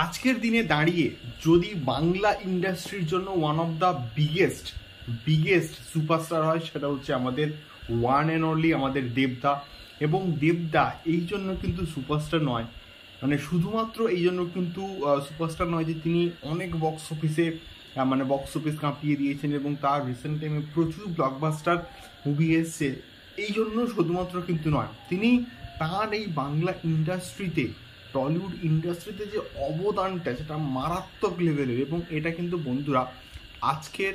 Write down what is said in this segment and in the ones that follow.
আজকের দিনে দাঁড়িয়ে যদি বাংলা ইন্ডাস্ট্রির জন্য one of the biggest superstar হয়, সেটা হচ্ছে আমাদের ওয়ান অ্যান্ড অনলি আমাদের দেবদা। এবং দেবদা এই জন্য কিন্তু সুপারস্টার নয়, মানে শুধুমাত্র এই জন্য কিন্তু সুপারস্টার নয় যে তিনি অনেক বক্স অফিস কাঁপিয়ে দিয়েছেন এবং তার রিসেন্ট টাইমে প্রচুর ব্লকবাস্টার মুভি এসছে, এই জন্য শুধুমাত্র কিন্তু নয়, তিনি তার এই বাংলা ইন্ডাস্ট্রিতে, টলিউড ইন্ডাস্ট্রিতে যে অবদানটা সেটা মারাত্মক লেভেলের। এবং এটা কিন্তু বন্ধুরা আজকের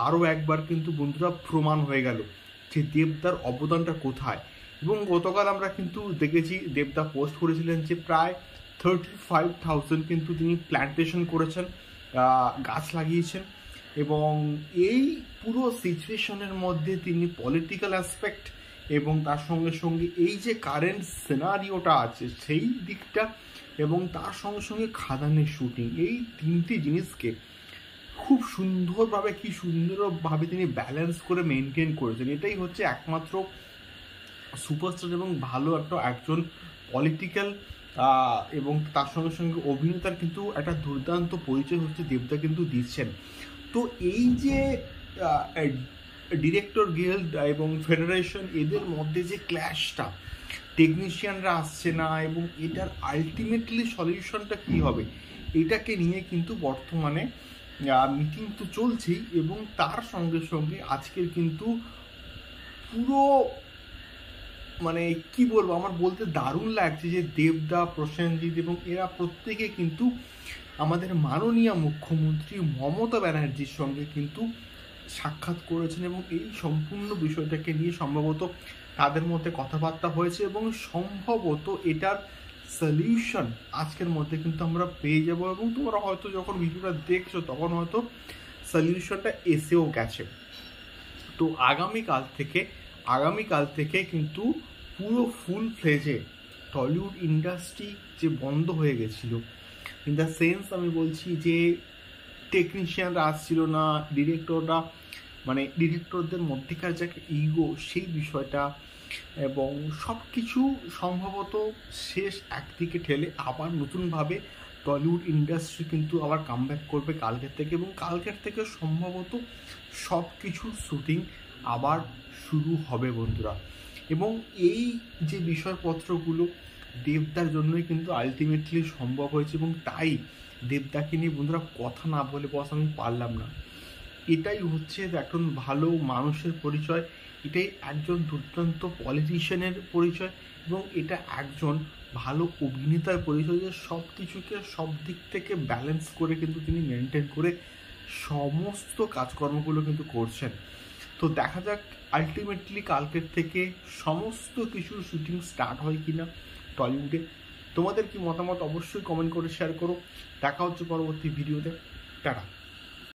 আরও একবার কিন্তু বন্ধুরা প্রমাণ হয়ে গেল যে দেবদার অবদানটা কোথায়। এবং গতকাল আমরা কিন্তু দেখেছি দেবদা পোস্ট করেছিলেন যে প্রায় 35,000 কিন্তু তিনি প্ল্যান্টেশন করেছেন, গাছ লাগিয়েছেন। এবং এই পুরো সিচুয়েশনের মধ্যে তিনি পলিটিক্যাল অ্যাসপেক্ট এবং তার সঙ্গে সঙ্গে এই যে কারেন্ট সিনারিওটা আছে সেই দিকটা এবং তার সঙ্গে সঙ্গে খাদানের শুটিং, এই তিনটি জিনিসকে খুব সুন্দরভাবে তিনি ব্যালেন্স করে মেনটেন করেছেন। এটাই হচ্ছে একমাত্র সুপারস্টার এবং ভালো একজন পলিটিক্যাল এবং তার সঙ্গে সঙ্গে অভিনেতার কিন্তু একটা দুর্দান্ত পরিচয় হচ্ছে দেবদা কিন্তু দিচ্ছেন। তো এই যে ডিরেক্টর গিল্ড এবং ফেডারেশন, এদের মধ্যে যে ক্ল্যাশটা, টেকনিশিয়ানরা আসছে না এবং এটার আলটিমেটলি সলিউশনটা কী হবে, এটাকে নিয়ে কিন্তু বর্তমানে মিটিং তো চলছেই। এবং তার সঙ্গে সঙ্গে আজকের কিন্তু পুরো মানে কি বলবো, আমার বলতে দারুণ লাগছে যে দেবদা, প্রসেনজিৎ এবং এরা প্রত্যেকে কিন্তু আমাদের মাননীয় মুখ্যমন্ত্রী মমতা ব্যানার্জির সঙ্গে কিন্তু সাক্ষাৎ করেছেন এবং এই সম্পূর্ণ বিষয়টাকে নিয়ে সম্ভবত তাদের মধ্যে কথাবার্তা হয়েছে এবং সম্ভবত এটার সলিউশন আজকের মধ্যে কিন্তু আমরা পেয়ে যাব। এবং তোমরা হয়তো যখন ভিডিওটা দেখছো তখন হয়তো সলিউশনটা এসেও গেছে। তো আগামীকাল থেকে কিন্তু পুরো ফুল ফ্লেজে টলিউড ইন্ডাস্ট্রি যে বন্ধ হয়ে গেছিল, ইন দ্য সেন্স আমি বলছি যে টেকনিশিয়ানরা আসছিল না, ডিরেক্টরদের মধ্যেকার যে একটা ইগো, সেই বিষয়টা এবং সব কিছু সম্ভবত শেষ একদিকে ঠেলে আবার নতুনভাবে টলিউড ইন্ডাস্ট্রি কিন্তু আবার কামব্যাক করবে কালকের থেকে। এবং কালকের থেকে সম্ভবত সব কিছুর শ্যুটিং আবার শুরু হবে বন্ধুরা। এবং এই যে বিষয়পত্রগুলো দেবদার জন্যই কিন্তু আলটিমেটলি সম্ভব হয়েছে। এবং তাই দেবদাকে নিয়ে বন্ধুরা কথা না বলে আমি পারলাম না। এটাই হচ্ছে একজন ভালো মানুষের পরিচয়, এটাই একজন দুর্দান্ত পলিটিশিয়ানের পরিচয় এবং এটা একজন ভালো অভিনেতার পরিচয়, যে সব কিছুকে সব দিক থেকে ব্যালেন্স করে কিন্তু তিনি মেনটেন করে সমস্ত কাজকর্মগুলো কিন্তু করছেন। তো দেখা যাক আলটিমেটলি কালকের থেকে সমস্ত কিছুর শুটিং স্টার্ট হয় কিনা টলিউডে। তোমাদের কি মতামত অবশ্যই কমেন্ট করে শেয়ার করো। দেখা হচ্ছে পরবর্তী ভিডিওতে। টাটা।